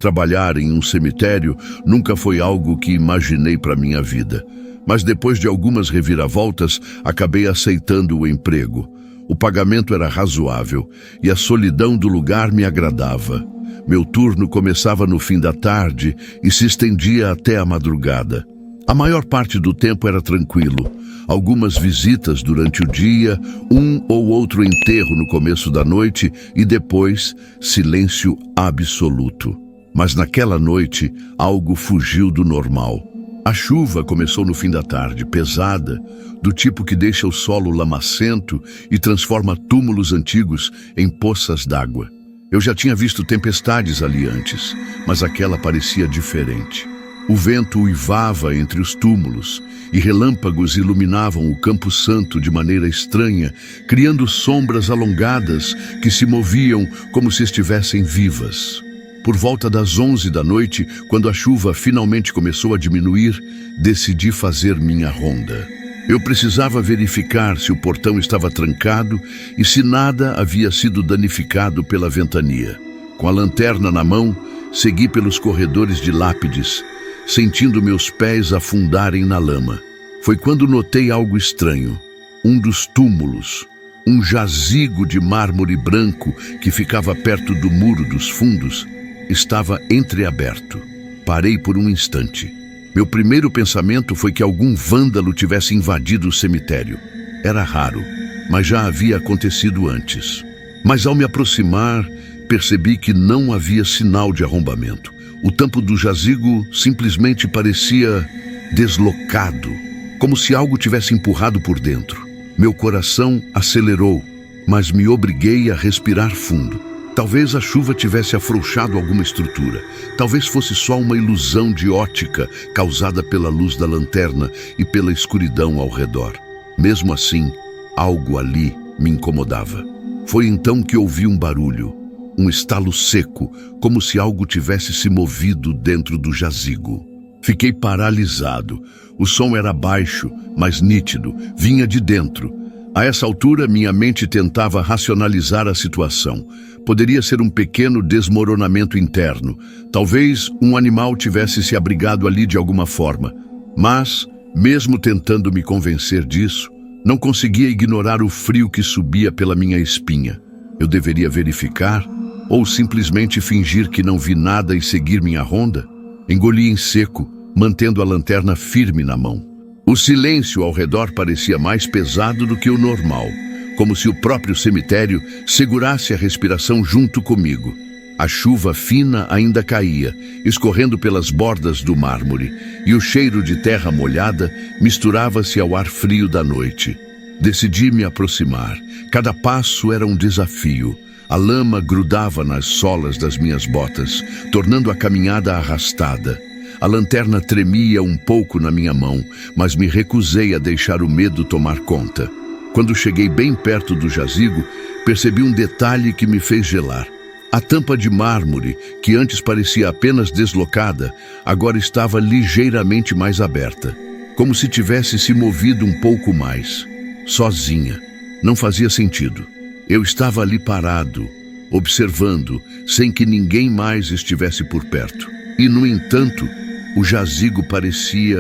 Trabalhar em um cemitério nunca foi algo que imaginei para minha vida, mas depois de algumas reviravoltas, acabei aceitando o emprego. O pagamento era razoável e a solidão do lugar me agradava. Meu turno começava no fim da tarde e se estendia até a madrugada. A maior parte do tempo era tranquilo. Algumas visitas durante o dia, um ou outro enterro no começo da noite e depois silêncio absoluto. Mas naquela noite, algo fugiu do normal. A chuva começou no fim da tarde, pesada, do tipo que deixa o solo lamacento e transforma túmulos antigos em poças d'água. Eu já tinha visto tempestades ali antes, mas aquela parecia diferente. O vento uivava entre os túmulos e relâmpagos iluminavam o Campo Santo de maneira estranha, criando sombras alongadas que se moviam como se estivessem vivas. Por volta das 11 da noite, quando a chuva finalmente começou a diminuir, decidi fazer minha ronda. Eu precisava verificar se o portão estava trancado e se nada havia sido danificado pela ventania. Com a lanterna na mão, segui pelos corredores de lápides, sentindo meus pés afundarem na lama. Foi quando notei algo estranho. Um dos túmulos, um jazigo de mármore branco que ficava perto do muro dos fundos, estava entreaberto. Parei por um instante. Meu primeiro pensamento foi que algum vândalo tivesse invadido o cemitério. Era raro, mas já havia acontecido antes. Mas ao me aproximar, percebi que não havia sinal de arrombamento. O tampo do jazigo simplesmente parecia deslocado, como se algo tivesse empurrado por dentro. Meu coração acelerou, mas me obriguei a respirar fundo. Talvez a chuva tivesse afrouxado alguma estrutura. Talvez fosse só uma ilusão de ótica causada pela luz da lanterna e pela escuridão ao redor. Mesmo assim, algo ali me incomodava. Foi então que ouvi um barulho, um estalo seco, como se algo tivesse se movido dentro do jazigo. Fiquei paralisado. O som era baixo, mas nítido, vinha de dentro. A essa altura, minha mente tentava racionalizar a situação. Poderia ser um pequeno desmoronamento interno. Talvez um animal tivesse se abrigado ali de alguma forma. Mas, mesmo tentando me convencer disso, não conseguia ignorar o frio que subia pela minha espinha. Eu deveria verificar ou simplesmente fingir que não vi nada e seguir minha ronda? Engoli em seco, mantendo a lanterna firme na mão. O silêncio ao redor parecia mais pesado do que o normal, como se o próprio cemitério segurasse a respiração junto comigo. A chuva fina ainda caía, escorrendo pelas bordas do mármore, e o cheiro de terra molhada misturava-se ao ar frio da noite. Decidi me aproximar. Cada passo era um desafio. A lama grudava nas solas das minhas botas, tornando a caminhada arrastada. A lanterna tremia um pouco na minha mão, mas me recusei a deixar o medo tomar conta. Quando cheguei bem perto do jazigo, percebi um detalhe que me fez gelar. A tampa de mármore, que antes parecia apenas deslocada, agora estava ligeiramente mais aberta, como se tivesse se movido um pouco mais. Sozinha. Não fazia sentido. Eu estava ali parado, observando, sem que ninguém mais estivesse por perto. E, no entanto, o jazigo parecia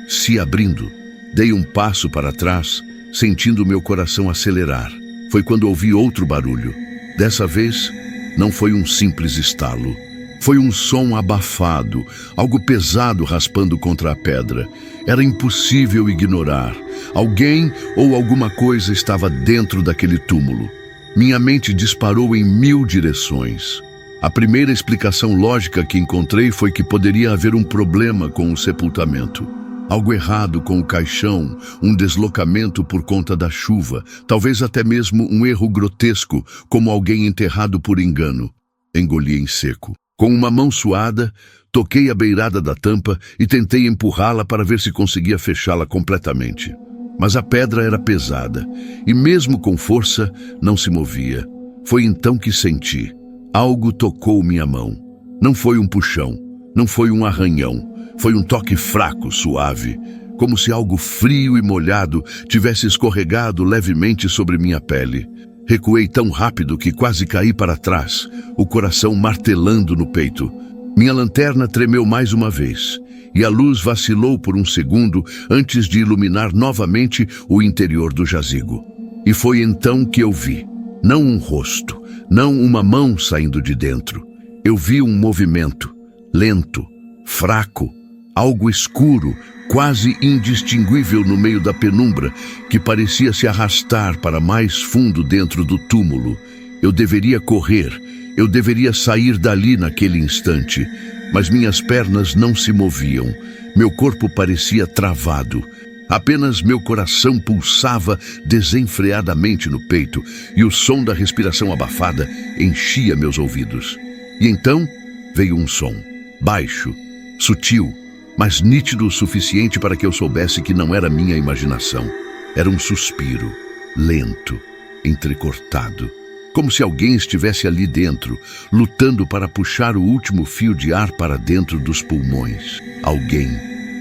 se abrindo. Dei um passo para trás, sentindo meu coração acelerar. Foi quando ouvi outro barulho. Dessa vez, não foi um simples estalo. Foi um som abafado, algo pesado raspando contra a pedra. Era impossível ignorar. Alguém ou alguma coisa estava dentro daquele túmulo. Minha mente disparou em 1000 direções. A primeira explicação lógica que encontrei foi que poderia haver um problema com o sepultamento. Algo errado com o caixão, um deslocamento por conta da chuva, talvez até mesmo um erro grotesco, como alguém enterrado por engano. Engoli em seco. Com uma mão suada, toquei a beirada da tampa e tentei empurrá-la para ver se conseguia fechá-la completamente. Mas a pedra era pesada, e mesmo com força, não se movia. Foi então que senti. Algo tocou minha mão. Não foi um puxão, não foi um arranhão. Foi um toque fraco, suave, como se algo frio e molhado tivesse escorregado levemente sobre minha pele. Recuei tão rápido que quase caí para trás, o coração martelando no peito. Minha lanterna tremeu mais uma vez, e a luz vacilou por um segundo antes de iluminar novamente o interior do jazigo. E foi então que eu vi, não um rosto, não uma mão saindo de dentro. Eu vi um movimento, lento, fraco, algo escuro, quase indistinguível no meio da penumbra, que parecia se arrastar para mais fundo dentro do túmulo. Eu deveria correr, eu deveria sair dali naquele instante, mas minhas pernas não se moviam, meu corpo parecia travado. Apenas meu coração pulsava desenfreadamente no peito e o som da respiração abafada enchia meus ouvidos. E então veio um som, baixo, sutil, mas nítido o suficiente para que eu soubesse que não era minha imaginação. Era um suspiro, lento, entrecortado, como se alguém estivesse ali dentro, lutando para puxar o último fio de ar para dentro dos pulmões. Alguém,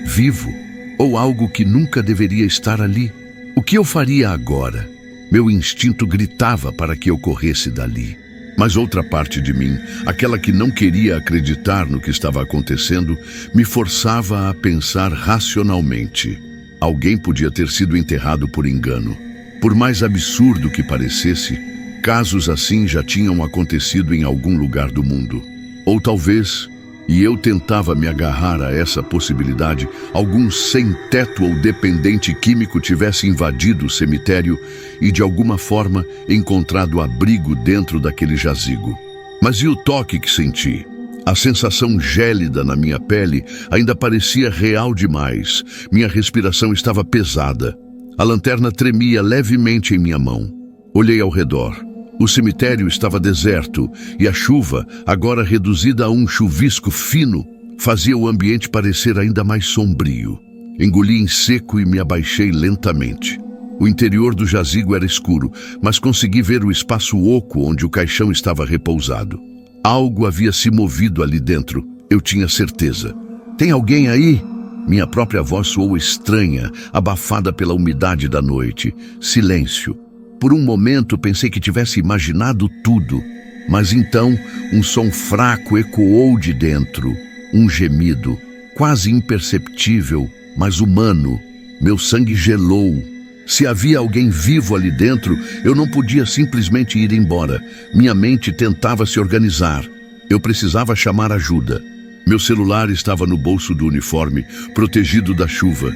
vivo, ou algo que nunca deveria estar ali. O que eu faria agora? Meu instinto gritava para que eu corresse dali. Mas outra parte de mim, aquela que não queria acreditar no que estava acontecendo, me forçava a pensar racionalmente. Alguém podia ter sido enterrado por engano. Por mais absurdo que parecesse, casos assim já tinham acontecido em algum lugar do mundo. Ou talvez, e eu tentava me agarrar a essa possibilidade, algum sem-teto ou dependente químico tivesse invadido o cemitério e de alguma forma encontrado abrigo dentro daquele jazigo. Mas e o toque que senti? A sensação gélida na minha pele ainda parecia real demais. Minha respiração estava pesada. A lanterna tremia levemente em minha mão. Olhei ao redor. O cemitério estava deserto e a chuva, agora reduzida a um chuvisco fino, fazia o ambiente parecer ainda mais sombrio. Engoli em seco e me abaixei lentamente. O interior do jazigo era escuro, mas consegui ver o espaço oco onde o caixão estava repousado. Algo havia se movido ali dentro, eu tinha certeza. "Tem alguém aí?" Minha própria voz soou estranha, abafada pela umidade da noite. Silêncio. Por um momento pensei que tivesse imaginado tudo, mas então um som fraco ecoou de dentro, um gemido, quase imperceptível, mas humano. Meu sangue gelou. Se havia alguém vivo ali dentro, eu não podia simplesmente ir embora. Minha mente tentava se organizar. Eu precisava chamar ajuda. Meu celular estava no bolso do uniforme, protegido da chuva.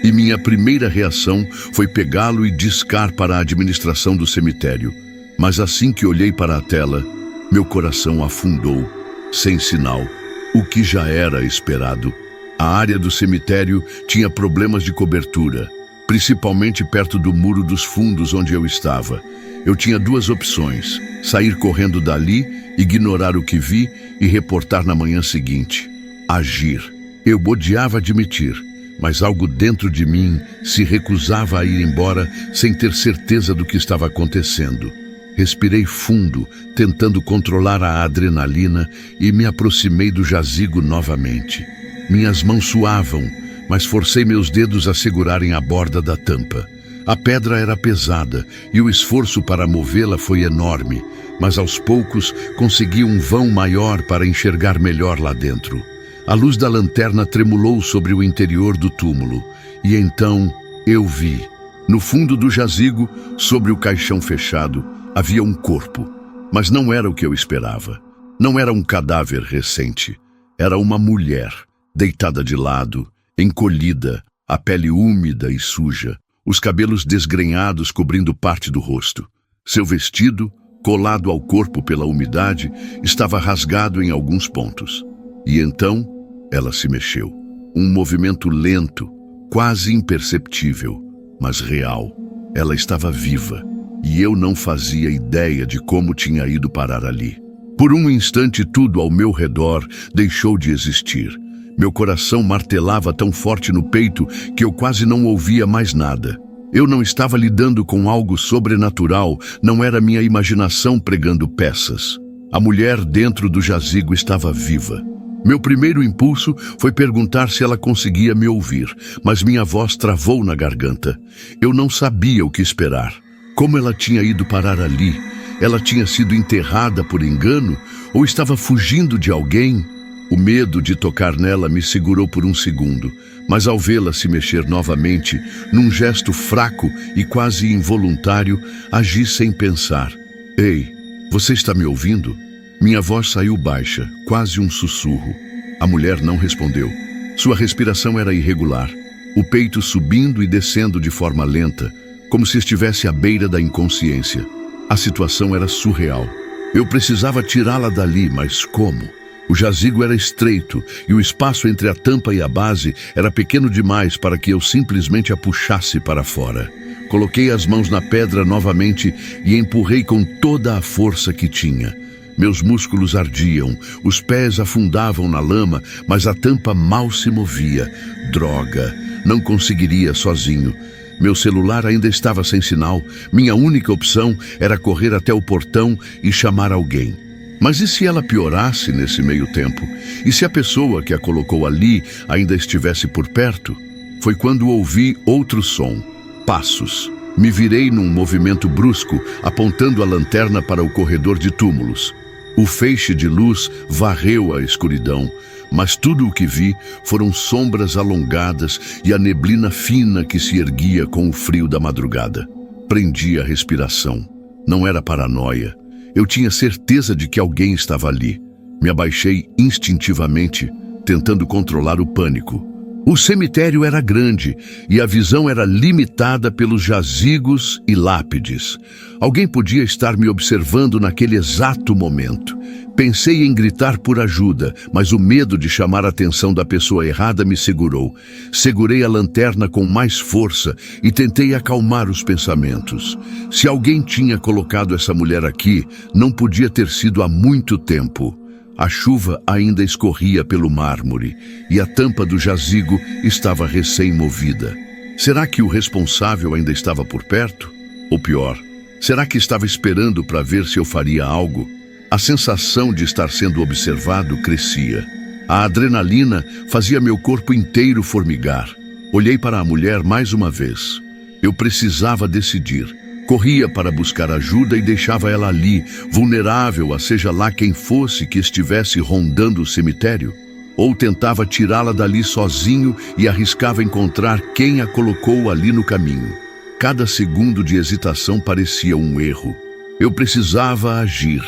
E minha primeira reação foi pegá-lo e discar para a administração do cemitério. Mas assim que olhei para a tela, meu coração afundou, sem sinal, o que já era esperado. A área do cemitério tinha problemas de cobertura, principalmente perto do muro dos fundos onde eu estava. Eu tinha duas opções: sair correndo dali, ignorar o que vi e reportar na manhã seguinte. Agir. Eu odiava admitir, mas algo dentro de mim se recusava a ir embora sem ter certeza do que estava acontecendo. Respirei fundo, tentando controlar a adrenalina, e me aproximei do jazigo novamente. Minhas mãos suavam, mas forcei meus dedos a segurarem a borda da tampa. A pedra era pesada e o esforço para movê-la foi enorme, mas aos poucos consegui um vão maior para enxergar melhor lá dentro. A luz da lanterna tremulou sobre o interior do túmulo, e então eu vi. No fundo do jazigo, sobre o caixão fechado, havia um corpo, mas não era o que eu esperava. Não era um cadáver recente. Era uma mulher, deitada de lado, encolhida, a pele úmida e suja, os cabelos desgrenhados cobrindo parte do rosto. Seu vestido, colado ao corpo pela umidade, estava rasgado em alguns pontos. E então ela se mexeu. Um movimento lento, quase imperceptível, mas real. Ela estava viva, e eu não fazia ideia de como tinha ido parar ali. Por um instante, tudo ao meu redor deixou de existir. Meu coração martelava tão forte no peito que eu quase não ouvia mais nada. Eu não estava lidando com algo sobrenatural, não era minha imaginação pregando peças. A mulher dentro do jazigo estava viva. Meu primeiro impulso foi perguntar se ela conseguia me ouvir, mas minha voz travou na garganta. Eu não sabia o que esperar. Como ela tinha ido parar ali? Ela tinha sido enterrada por engano? Ou estava fugindo de alguém? O medo de tocar nela me segurou por um segundo, mas ao vê-la se mexer novamente, num gesto fraco e quase involuntário, agi sem pensar. Ei, você está me ouvindo? Minha voz saiu baixa, quase um sussurro. A mulher não respondeu. Sua respiração era irregular, o peito subindo e descendo de forma lenta, como se estivesse à beira da inconsciência. A situação era surreal. Eu precisava tirá-la dali, mas como? O jazigo era estreito e o espaço entre a tampa e a base era pequeno demais para que eu simplesmente a puxasse para fora. Coloquei as mãos na pedra novamente e empurrei com toda a força que tinha. Meus músculos ardiam, os pés afundavam na lama, mas a tampa mal se movia. Droga, não conseguiria sozinho. Meu celular ainda estava sem sinal. Minha única opção era correr até o portão e chamar alguém. Mas e se ela piorasse nesse meio tempo? E se a pessoa que a colocou ali ainda estivesse por perto? Foi quando ouvi outro som. Passos. Me virei num movimento brusco, apontando a lanterna para o corredor de túmulos. O feixe de luz varreu a escuridão, mas tudo o que vi foram sombras alongadas e a neblina fina que se erguia com o frio da madrugada. Prendi a respiração. Não era paranoia. Eu tinha certeza de que alguém estava ali. Me abaixei instintivamente, tentando controlar o pânico. O cemitério era grande e a visão era limitada pelos jazigos e lápides. Alguém podia estar me observando naquele exato momento. Pensei em gritar por ajuda, mas o medo de chamar a atenção da pessoa errada me segurou. Segurei a lanterna com mais força e tentei acalmar os pensamentos. Se alguém tinha colocado essa mulher aqui, não podia ter sido há muito tempo. A chuva ainda escorria pelo mármore e a tampa do jazigo estava recém-movida. Será que o responsável ainda estava por perto? Ou pior, será que estava esperando para ver se eu faria algo? A sensação de estar sendo observado crescia. A adrenalina fazia meu corpo inteiro formigar. Olhei para a mulher mais uma vez. Eu precisava decidir. Corria para buscar ajuda e deixava ela ali, vulnerável a seja lá quem fosse que estivesse rondando o cemitério. Ou tentava tirá-la dali sozinho e arriscava encontrar quem a colocou ali no caminho. Cada segundo de hesitação parecia um erro. Eu precisava agir.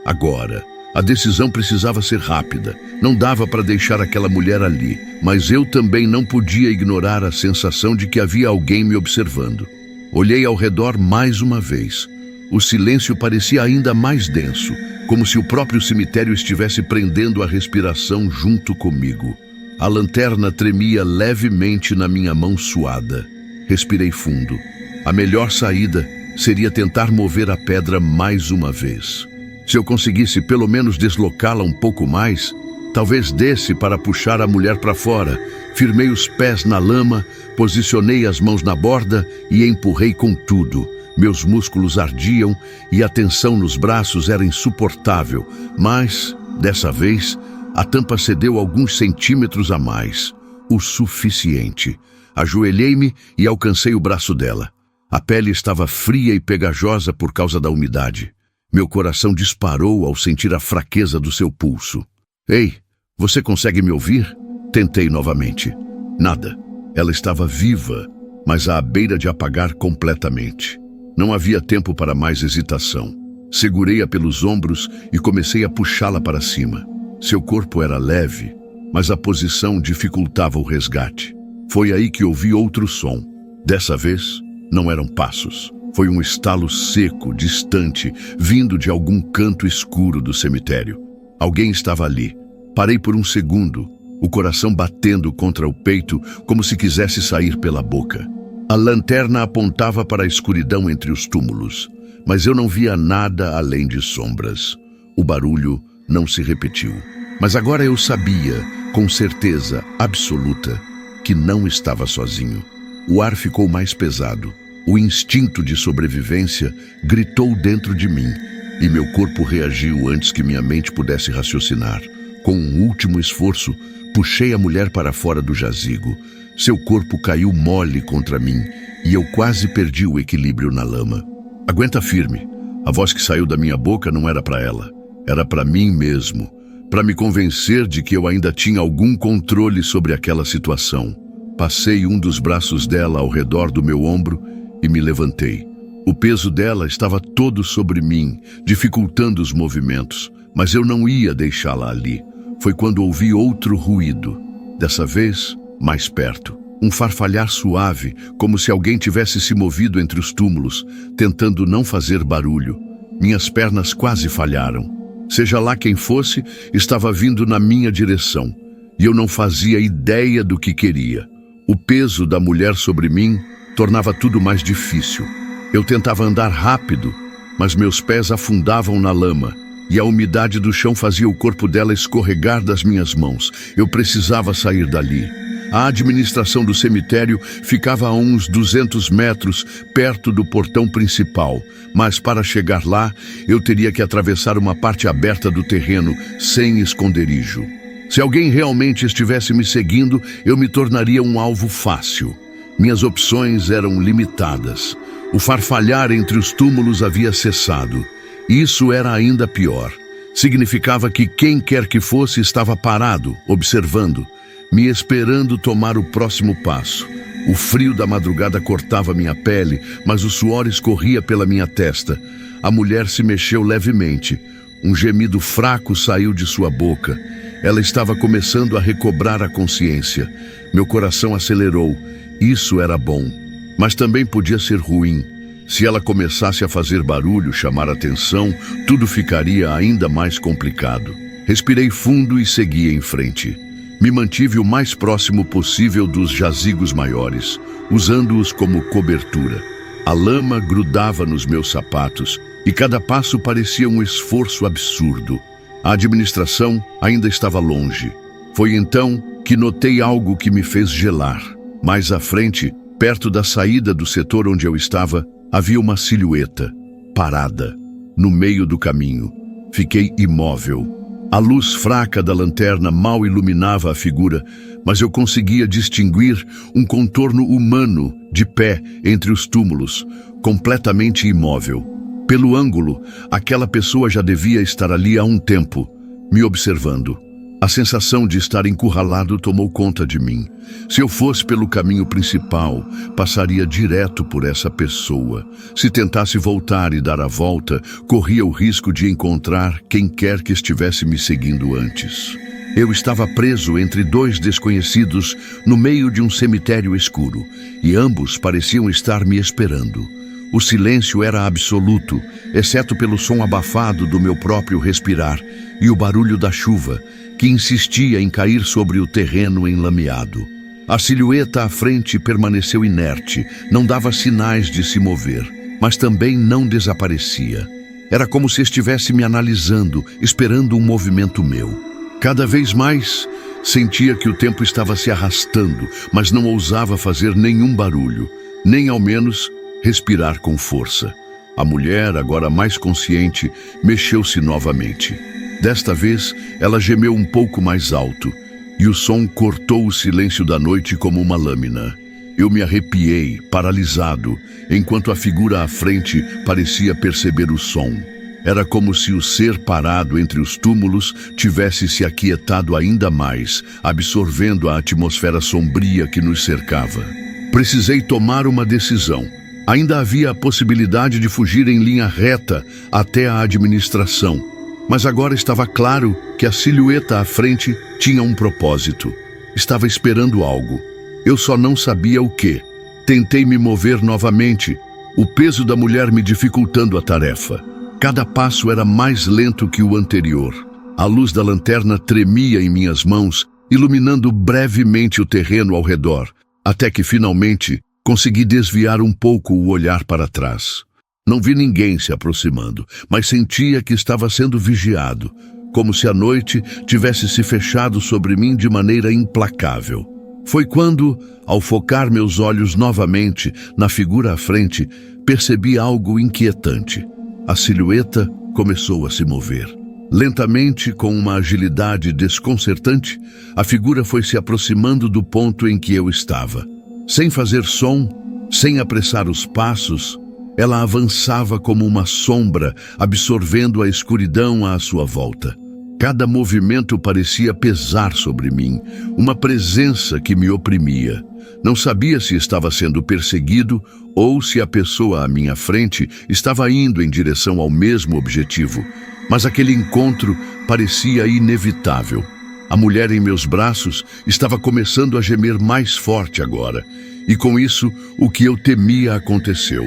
Agora, a decisão precisava ser rápida. Não dava para deixar aquela mulher ali, mas eu também não podia ignorar a sensação de que havia alguém me observando. Olhei ao redor mais uma vez. O silêncio parecia ainda mais denso, como se o próprio cemitério estivesse prendendo a respiração junto comigo. A lanterna tremia levemente na minha mão suada. Respirei fundo. A melhor saída seria tentar mover a pedra mais uma vez. Se eu conseguisse pelo menos deslocá-la um pouco mais, talvez desse para puxar a mulher para fora. Firmei os pés na lama, posicionei as mãos na borda e empurrei com tudo. Meus músculos ardiam e a tensão nos braços era insuportável, mas, dessa vez, a tampa cedeu alguns centímetros a mais. O suficiente. Ajoelhei-me e alcancei o braço dela. A pele estava fria e pegajosa por causa da umidade. Meu coração disparou ao sentir a fraqueza do seu pulso. Ei, você consegue me ouvir? Tentei novamente. Nada. Ela estava viva, mas à beira de apagar completamente. Não havia tempo para mais hesitação. Segurei-a pelos ombros e comecei a puxá-la para cima. Seu corpo era leve, mas a posição dificultava o resgate. Foi aí que ouvi outro som. Dessa vez, não eram passos. Foi um estalo seco, distante, vindo de algum canto escuro do cemitério. Alguém estava ali. Parei por um segundo, o coração batendo contra o peito como se quisesse sair pela boca. A lanterna apontava para a escuridão entre os túmulos, mas eu não via nada além de sombras. O barulho não se repetiu. Mas agora eu sabia, com certeza absoluta, que não estava sozinho. O ar ficou mais pesado. O instinto de sobrevivência gritou dentro de mim e meu corpo reagiu antes que minha mente pudesse raciocinar. Com um último esforço, puxei a mulher para fora do jazigo. Seu corpo caiu mole contra mim e eu quase perdi o equilíbrio na lama. Aguenta firme. A voz que saiu da minha boca não era para ela. Era para mim mesmo. para me convencer de que eu ainda tinha algum controle sobre aquela situação. Passei um dos braços dela ao redor do meu ombro e me levantei. O peso dela estava todo sobre mim, dificultando os movimentos, mas eu não ia deixá-la ali. Foi quando ouvi outro ruído, dessa vez mais perto. Um farfalhar suave, como se alguém tivesse se movido entre os túmulos, tentando não fazer barulho. Minhas pernas quase falharam. Seja lá quem fosse, estava vindo na minha direção, e eu não fazia ideia do que queria. O peso da mulher sobre mim tornava tudo mais difícil. Eu tentava andar rápido, mas meus pés afundavam na lama, e a umidade do chão fazia o corpo dela escorregar das minhas mãos. Eu precisava sair dali. A administração do cemitério ficava a uns 200 metros perto do portão principal, mas para chegar lá, eu teria que atravessar uma parte aberta do terreno, sem esconderijo. Se alguém realmente estivesse me seguindo, eu me tornaria um alvo fácil. Minhas opções eram limitadas. O farfalhar entre os túmulos havia cessado. Isso era ainda pior. Significava que quem quer que fosse estava parado, observando, me esperando tomar o próximo passo. O frio da madrugada cortava minha pele, mas o suor escorria pela minha testa. A mulher se mexeu levemente. Um gemido fraco saiu de sua boca. Ela estava começando a recobrar a consciência. Meu coração acelerou. Isso era bom, mas também podia ser ruim. Se ela começasse a fazer barulho, chamar atenção, tudo ficaria ainda mais complicado. Respirei fundo e segui em frente. Me mantive o mais próximo possível dos jazigos maiores, usando-os como cobertura. A lama grudava nos meus sapatos e cada passo parecia um esforço absurdo. A administração ainda estava longe. Foi então que notei algo que me fez gelar. Mais à frente, perto da saída do setor onde eu estava, havia uma silhueta, parada, no meio do caminho. Fiquei imóvel. A luz fraca da lanterna mal iluminava a figura, mas eu conseguia distinguir um contorno humano de pé entre os túmulos, completamente imóvel. Pelo ângulo, aquela pessoa já devia estar ali há um tempo, me observando. A sensação de estar encurralado tomou conta de mim. Se eu fosse pelo caminho principal, passaria direto por essa pessoa. Se tentasse voltar e dar a volta, corria o risco de encontrar quem quer que estivesse me seguindo antes. Eu estava preso entre dois desconhecidos no meio de um cemitério escuro, e ambos pareciam estar me esperando. O silêncio era absoluto, exceto pelo som abafado do meu próprio respirar e o barulho da chuva, que insistia em cair sobre o terreno enlameado. A silhueta à frente permaneceu inerte, não dava sinais de se mover, mas também não desaparecia. Era como se estivesse me analisando, esperando um movimento meu. Cada vez mais, sentia que o tempo estava se arrastando, mas não ousava fazer nenhum barulho, nem ao menos respirar com força. A mulher, agora mais consciente, mexeu-se novamente. Desta vez, ela gemeu um pouco mais alto, e o som cortou o silêncio da noite como uma lâmina. Eu me arrepiei, paralisado, enquanto a figura à frente parecia perceber o som. Era como se o ser parado entre os túmulos tivesse se aquietado ainda mais, absorvendo a atmosfera sombria que nos cercava. Precisei tomar uma decisão. Ainda havia a possibilidade de fugir em linha reta até a administração. Mas agora estava claro que a silhueta à frente tinha um propósito. Estava esperando algo. Eu só não sabia o quê. Tentei me mover novamente, o peso da mulher me dificultando a tarefa. Cada passo era mais lento que o anterior. A luz da lanterna tremia em minhas mãos, iluminando brevemente o terreno ao redor, até que finalmente consegui desviar um pouco o olhar para trás. Não vi ninguém se aproximando, mas sentia que estava sendo vigiado, como se a noite tivesse se fechado sobre mim de maneira implacável. Foi quando, ao focar meus olhos novamente na figura à frente, percebi algo inquietante. A silhueta começou a se mover. Lentamente, com uma agilidade desconcertante, a figura foi se aproximando do ponto em que eu estava. Sem fazer som, sem apressar os passos, ela avançava como uma sombra, absorvendo a escuridão à sua volta. Cada movimento parecia pesar sobre mim, uma presença que me oprimia. Não sabia se estava sendo perseguido ou se a pessoa à minha frente estava indo em direção ao mesmo objetivo, mas aquele encontro parecia inevitável. A mulher em meus braços estava começando a gemer mais forte agora, e com isso o que eu temia aconteceu.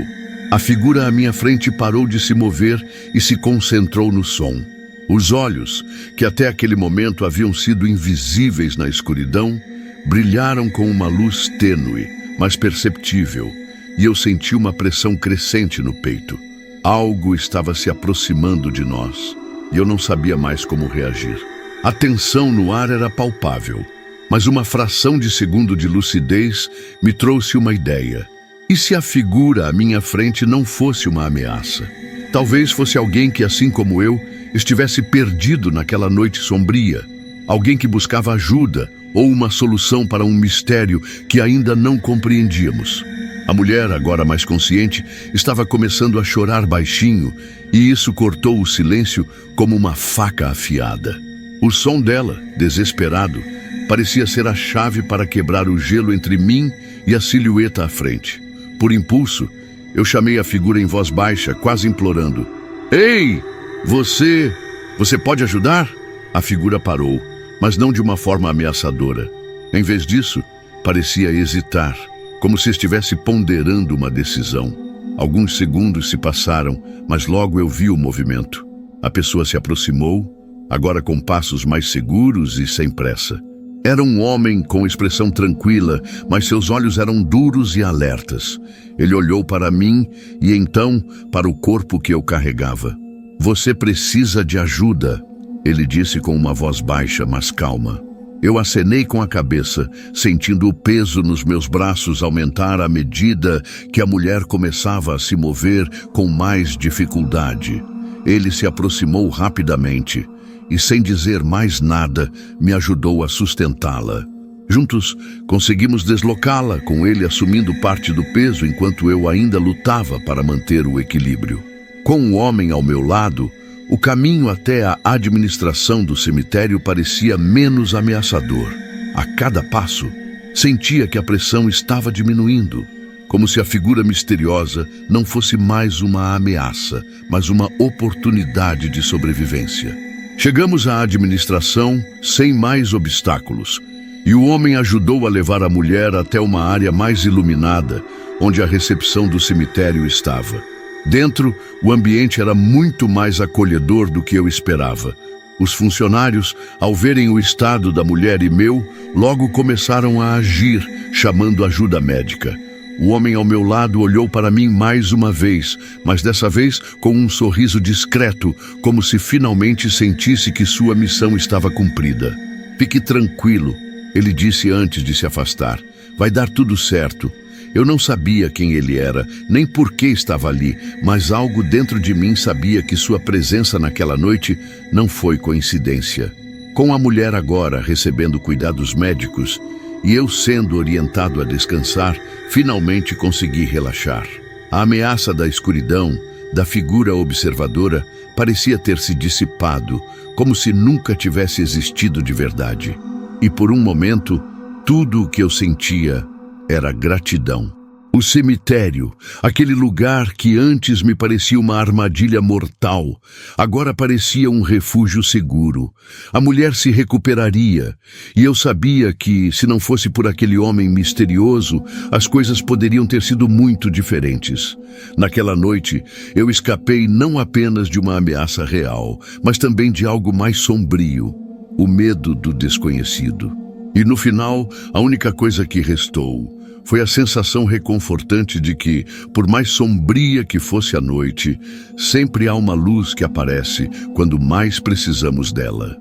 A figura à minha frente parou de se mover e se concentrou no som. Os olhos, que até aquele momento haviam sido invisíveis na escuridão, brilharam com uma luz tênue, mas perceptível, e eu senti uma pressão crescente no peito. Algo estava se aproximando de nós, e eu não sabia mais como reagir. A tensão no ar era palpável, mas uma fração de segundo de lucidez me trouxe uma ideia. E se a figura à minha frente não fosse uma ameaça? Talvez fosse alguém que, assim como eu, estivesse perdido naquela noite sombria. Alguém que buscava ajuda ou uma solução para um mistério que ainda não compreendíamos. A mulher, agora mais consciente, estava começando a chorar baixinho, e isso cortou o silêncio como uma faca afiada. O som dela, desesperado, parecia ser a chave para quebrar o gelo entre mim e a silhueta à frente. Por impulso, eu chamei a figura em voz baixa, quase implorando. Ei! Você pode ajudar? A figura parou, mas não de uma forma ameaçadora. Em vez disso, parecia hesitar, como se estivesse ponderando uma decisão. Alguns segundos se passaram, mas logo eu vi o movimento. A pessoa se aproximou, agora com passos mais seguros e sem pressa. Era um homem com expressão tranquila, mas seus olhos eram duros e alertas. Ele olhou para mim e então para o corpo que eu carregava. Você precisa de ajuda, ele disse com uma voz baixa, mas calma. Eu acenei com a cabeça, sentindo o peso nos meus braços aumentar à medida que a mulher começava a se mover com mais dificuldade. Ele se aproximou rapidamente e, sem dizer mais nada, me ajudou a sustentá-la. Juntos, conseguimos deslocá-la, com ele assumindo parte do peso enquanto eu ainda lutava para manter o equilíbrio. Com o homem ao meu lado, o caminho até a administração do cemitério parecia menos ameaçador. A cada passo, sentia que a pressão estava diminuindo, como se a figura misteriosa não fosse mais uma ameaça, mas uma oportunidade de sobrevivência. Chegamos à administração sem mais obstáculos, e o homem ajudou a levar a mulher até uma área mais iluminada, onde a recepção do cemitério estava. Dentro, o ambiente era muito mais acolhedor do que eu esperava. Os funcionários, ao verem o estado da mulher e meu, logo começaram a agir, chamando ajuda médica. O homem ao meu lado olhou para mim mais uma vez, mas dessa vez com um sorriso discreto, como se finalmente sentisse que sua missão estava cumprida. Fique tranquilo, ele disse antes de se afastar. Vai dar tudo certo. Eu não sabia quem ele era, nem por que estava ali, mas algo dentro de mim sabia que sua presença naquela noite não foi coincidência. Com a mulher agora recebendo cuidados médicos e eu sendo orientado a descansar, finalmente consegui relaxar. A ameaça da escuridão, da figura observadora, parecia ter se dissipado, como se nunca tivesse existido de verdade. E por um momento, tudo o que eu sentia era gratidão. O cemitério, aquele lugar que antes me parecia uma armadilha mortal, agora parecia um refúgio seguro. A mulher se recuperaria, e eu sabia que, se não fosse por aquele homem misterioso, as coisas poderiam ter sido muito diferentes. Naquela noite, eu escapei não apenas de uma ameaça real, mas também de algo mais sombrio, o medo do desconhecido. E no final, a única coisa que restou foi a sensação reconfortante de que, por mais sombria que fosse a noite, sempre há uma luz que aparece quando mais precisamos dela.